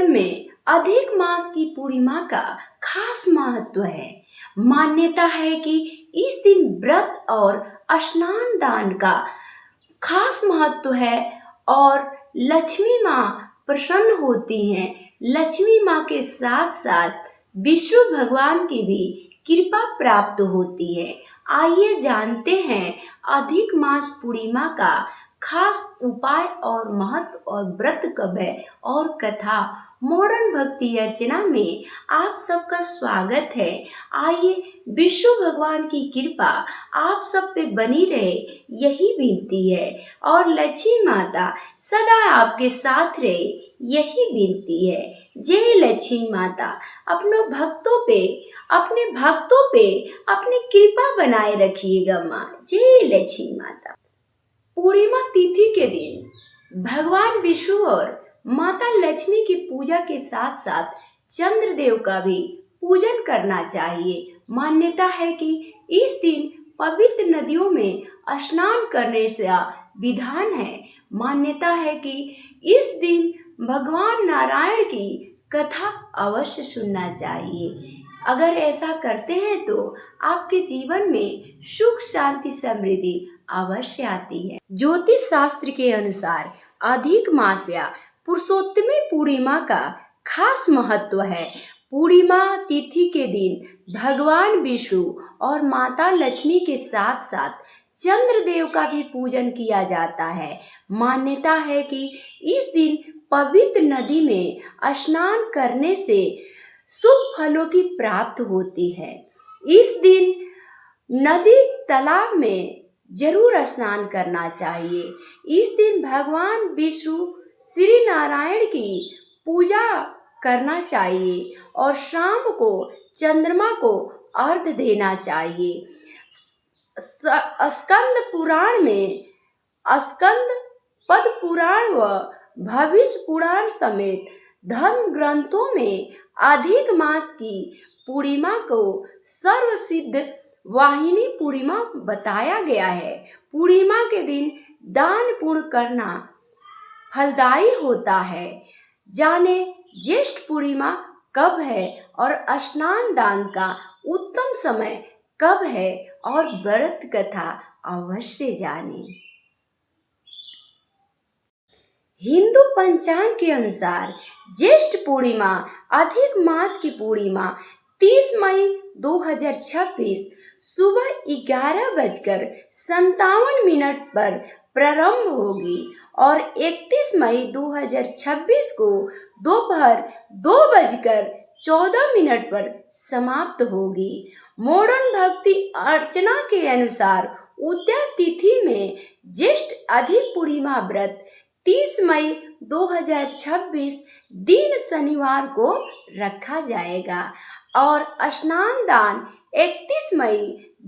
जीवन में अधिक मास की पूर्णिमा का खास महत्व है। मान्यता है कि इस दिन व्रत और स्नान दान का खास महत्व है और लक्ष्मी माँ प्रसन्न होती हैं। लक्ष्मी माँ के साथ साथ विष्णु भगवान की भी कृपा प्राप्त होती है। आइए जानते हैं अधिक मास पूर्णिमा का खास उपाय और महत्व और व्रत कब है और कथा। मॉडर्न भक्ति अर्चना में आप सबका स्वागत है। आइए विष्णु भगवान की कृपा आप सब पे बनी रहे, यही विनती है और लक्ष्मी माता सदा आपके साथ रहे, यही विनती है। जय लक्ष्मी माता। अपने भक्तों पे अपनी कृपा बनाए रखिएगा माँ। जय लक्ष्मी माता। पूर्णिमा तिथि के दिन भगवान विष्णु और माता लक्ष्मी की पूजा के साथ साथ चंद्रदेव का भी पूजन करना चाहिए। मान्यता है कि इस दिन पवित्र नदियों में स्नान करने का विधान है। मान्यता है कि इस दिन भगवान नारायण की कथा अवश्य सुनना चाहिए। अगर ऐसा करते हैं तो आपके जीवन में सुख शांति समृद्धि अवश्य आती है। ज्योतिष शास्त्र के अनुसार अधिक मास या पुरुषोत्तमी पूर्णिमा का खास महत्व है। पूर्णिमा तिथि के दिन भगवान विष्णु और माता लक्ष्मी के साथ साथ चंद्रदेव का भी पूजन किया जाता है। मान्यता है कि इस दिन पवित्र नदी में स्नान करने से शुभ फलों की प्राप्त होती है। इस दिन नदी तालाब में जरूर स्नान करना चाहिए। इस दिन भगवान विष्णु श्री नारायण की पूजा करना चाहिए और शाम को चंद्रमा को अर्घ्य देना चाहिए। स्कंद पुराण में स्कंद पद्म पुराण व भविष्य पुराण समेत धर्म ग्रंथों में अधिक मास की पूर्णिमा को सर्वसिद्ध वाहिनी पूर्णिमा बताया गया है। पूर्णिमा के दिन दान पुण्य करना फलदायी होता है। जाने ज्येष्ठ पूर्णिमा कब है और स्नान दान का उत्तम समय कब है और व्रत कथा अवश्य जाने। हिंदू पंचांग के अनुसार ज्येष्ठ पूर्णिमा अधिक मास की पूर्णिमा 30 मई 2026 सुबह 11:57 पर प्रारंभ होगी और 31 मई 2026 को दोपहर 2:14 पर समाप्त होगी। मॉडर्न भक्ति अर्चना के अनुसार उदया तिथि में ज्येष्ठ अधिक पूर्णिमा व्रत 30 मई 2026 दिन शनिवार को रखा जाएगा और स्नान दान 31 मई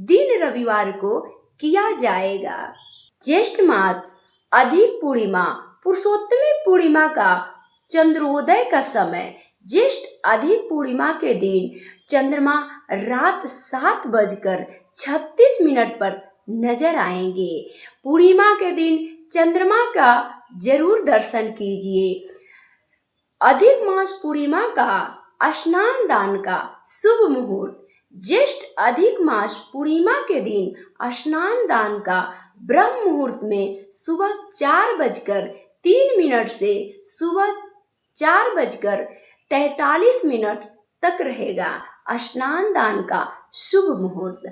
दिन रविवार को किया जाएगा। ज्येष्ठ मास अधिक पूर्णिमा पुरुषोत्तमी पूर्णिमा का चंद्रोदय का समय। ज्येष्ठ अधिक पूर्णिमा के दिन चंद्रमा रात 7:36 पर नजर आएंगे। पूर्णिमा के दिन चंद्रमा का जरूर दर्शन कीजिए। अधिक मास पूर्णिमा का स्नान दान का शुभ मुहूर्त। ज्येष्ठ अधिक मास पूर्णिमा के दिन स्नान दान का ब्रह्म मुहूर्त में सुबह 4:03 से सुबह 4:43 तक रहेगा। स्नान दान का शुभ मुहूर्त।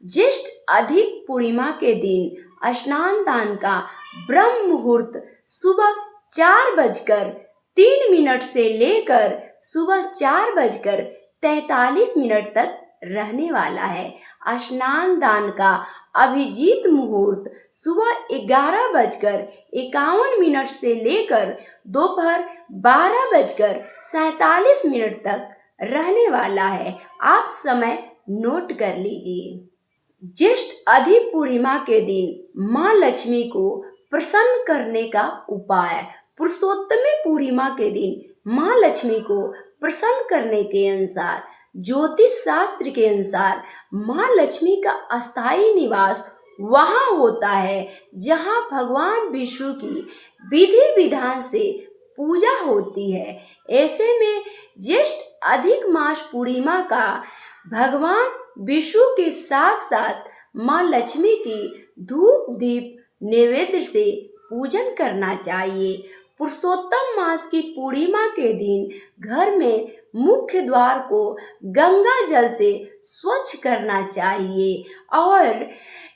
ज्येष्ठ अधिक पूर्णिमा के दिन स्नान दान का ब्रह्म मुहूर्त सुबह 4:03 से लेकर सुबह 4:43 तक रहने वाला है। स्नान दान का अभिजीत मुहूर्त सुबह 11:51 से लेकर दोपहर 12:47 तक रहने वाला है। आप समय नोट कर लीजिए। ज्येष्ठ अधिक पूर्णिमा के दिन माँ लक्ष्मी को प्रसन्न करने का उपाय। पुरुषोत्तमी पूर्णिमा के दिन माँ लक्ष्मी को प्रसन्न करने के अनुसार ज्योतिष शास्त्र के अनुसार माँ लक्ष्मी का अस्थायी निवास वहाँ होता है जहाँ भगवान विष्णु की विधि विधान से पूजा होती है। ऐसे में ज्येष्ठ अधिक मास पूर्णिमा का भगवान विष्णु के साथ साथ माँ लक्ष्मी की धूप दीप नैवेद्य से पूजन करना चाहिए। पुरुषोत्तम मास की पूर्णिमा के दिन घर में मुख्य द्वार को गंगा जल से स्वच्छ करना चाहिए और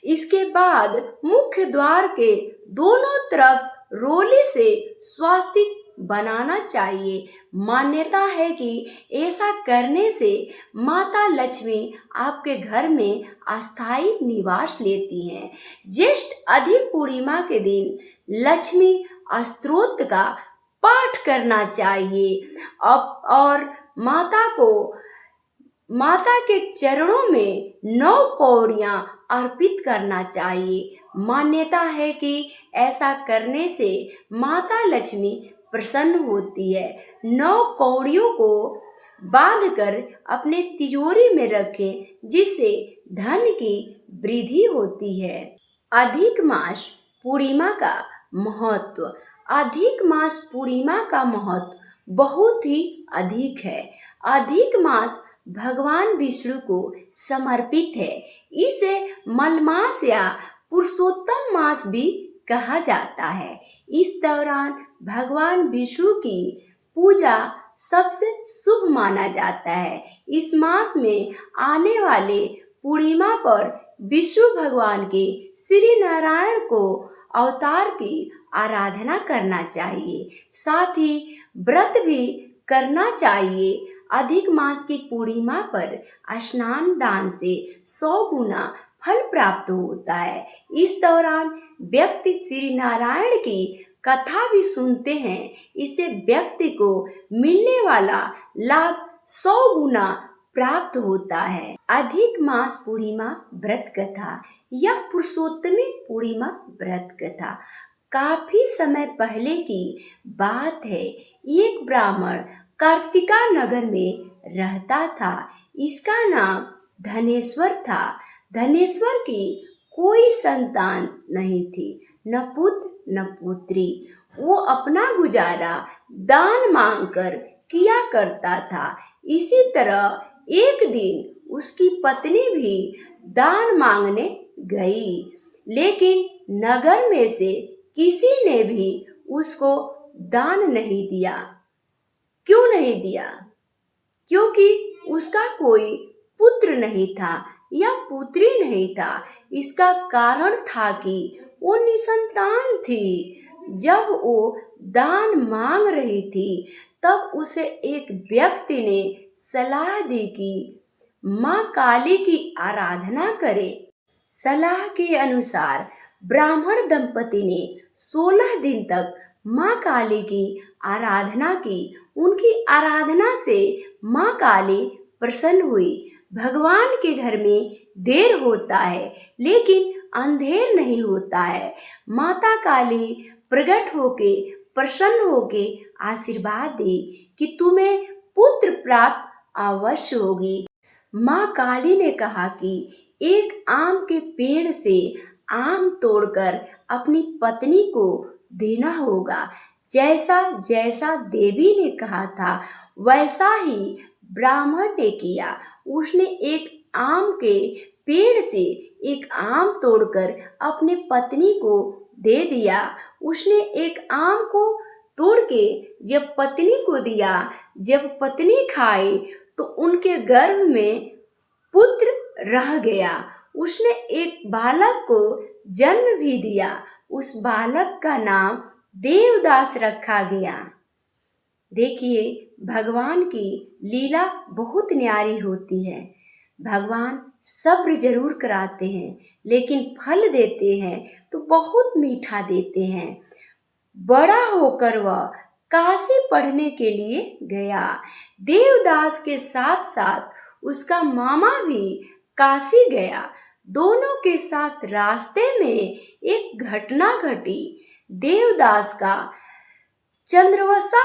इसके बाद मुख्य द्वार के दोनों तरफ रोली से स्वास्तिक बनाना चाहिए। मान्यता है कि ऐसा करने से माता लक्ष्मी आपके घर में अस्थायी निवास लेती हैं। ज्येष्ठ अधिक पूर्णिमा के दिन लक्ष्मी स्तोत्र का पाठ करना चाहिए और माता के चरणों में 9 कौड़ियाँ अर्पित करना चाहिए। मान्यता है कि ऐसा करने से माता लक्ष्मी प्रसन्न होती है। 9 कौड़ियों को बांधकर अपने तिजोरी में रखें, जिससे धन की वृद्धि होती है। अधिक मास पूर्णिमा का महत्व। अधिक मास पूर्णिमा का महत्व बहुत ही अधिक है। अधिक मास भगवान विष्णु को समर्पित है। इसे मलमास या पुरुषोत्तम मास भी कहा जाता है। इस दौरान भगवान विष्णु की पूजा सबसे शुभ माना जाता है। इस मास में आने वाले पूर्णिमा पर विष्णु भगवान के श्री नारायण को अवतार की आराधना करना चाहिए। साथ ही व्रत भी करना चाहिए। अधिक मास की पूर्णिमा पर स्नान दान से 100 गुना फल प्राप्त होता है। इस दौरान व्यक्ति श्री नारायण की कथा भी सुनते हैं। इससे व्यक्ति को मिलने वाला लाभ 100 गुना प्राप्त होता है। अधिक मास पूर्णिमा व्रत कथा या पुरुषोत्तमी पूर्णिमा व्रत कथा काफी समय पहले की बात है। एक ब्राह्मण कार्तिका नगर में रहता था। इसका नाम धनेश्वर था। धनेश्वर की कोई संतान नहीं थी, न पुत्र न पुत्री। वो अपना गुजारा दान मांगकर किया करता था। इसी तरह एक दिन उसकी पत्नी भी दान मांगने गई, लेकिन नगर में से किसी ने भी उसको दान नहीं दिया। क्यों नहीं दिया? क्योंकि उसका कोई पुत्र नहीं था या पुत्री नहीं था। इसका कारण था कि वो निसंतान थी। जब वो दान मांग रही थी, तब उसे एक व्यक्ति ने सलाह दी कि माँ काली की आराधना करे। सलाह के अनुसार ब्राह्मण दंपति ने 16 दिन तक माँ काली की आराधना की। उनकी आराधना से माँ काली प्रसन्न हुई। भगवान के घर में देर होता है, लेकिन अंधेर नहीं होता है। माता काली प्रकट होके प्रसन्न होके आशीर्वाद दी कि तुम्हें पुत्र प्राप्त अवश्य होगी। माँ काली ने कहा कि एक आम के पेड़ से आम तोड़कर अपनी पत्नी को देना होगा। जैसा जैसा देवी ने कहा था, वैसा ही ब्राह्मण ने किया। उसने एक आम के पेड़ से एक आम तोड़कर अपने पत्नी को दे दिया। उसने एक आम को तोड़ के जब पत्नी को दिया, जब पत्नी खाई तो उनके गर्भ में पुत्र रह गया। उसने एक बालक को जन्म भी दिया। उस बालक का नाम देवदास रखा गया। देखिए, भगवान की लीला बहुत न्यारी होती है। भगवान सब्र जरूर कराते हैं, लेकिन फल देते हैं तो बहुत मीठा देते हैं। बड़ा होकर वह काशी पढ़ने के लिए गया। देवदास के साथ साथ उसका मामा भी काशी गया। दोनों के साथ रास्ते में एक घटना घटी। देवदास का चंद्रवसा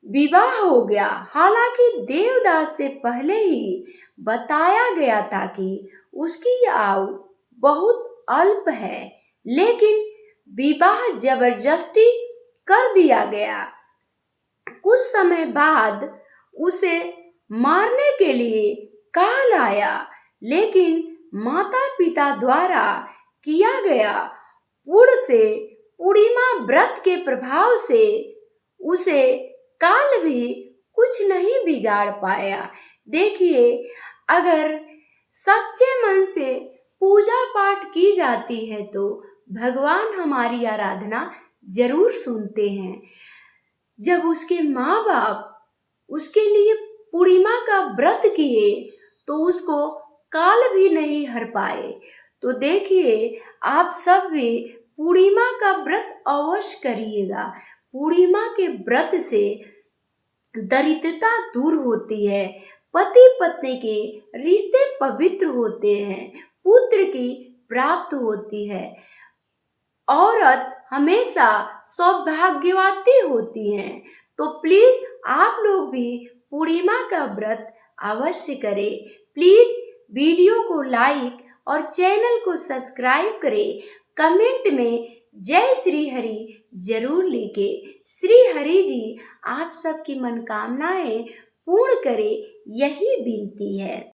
विवाह हो गया। हालांकि देवदास से पहले ही बताया गया था कि उसकी आयु बहुत अल्प है, लेकिन विवाह जबरदस्ती कर दिया गया। समय बाद उसे मारने के लिए काल आया, लेकिन माता पिता द्वारा किया गया पूर्णिमा व्रत के प्रभाव से उसे काल भी कुछ नहीं बिगाड़ पाया। देखिए, अगर सच्चे मन से पूजा पाठ की जाती है तो भगवान हमारी आराधना जरूर सुनते हैं। जब उसके माँ बाप उसके लिए पूर्णिमा का व्रत किए तो उसको काल भी नहीं हर पाए। तो देखिए, आप सब भी पूर्णिमा का व्रत अवश्य करिएगा। पूर्णिमा के व्रत से दरिद्रता दूर होती है, पति पत्नी के रिश्ते पवित्र होते हैं, पुत्र की प्राप्त होती है, औरत हमेशा सौभाग्यवती होती हैं। तो प्लीज आप लोग भी पूर्णिमा का व्रत अवश्य करें। प्लीज वीडियो को लाइक और चैनल को सब्सक्राइब करें। कमेंट में जय श्री हरि जरूर लिखे। श्री हरि जी आप सबकी मनोकामनाएं पूर्ण करे, यही विनती है।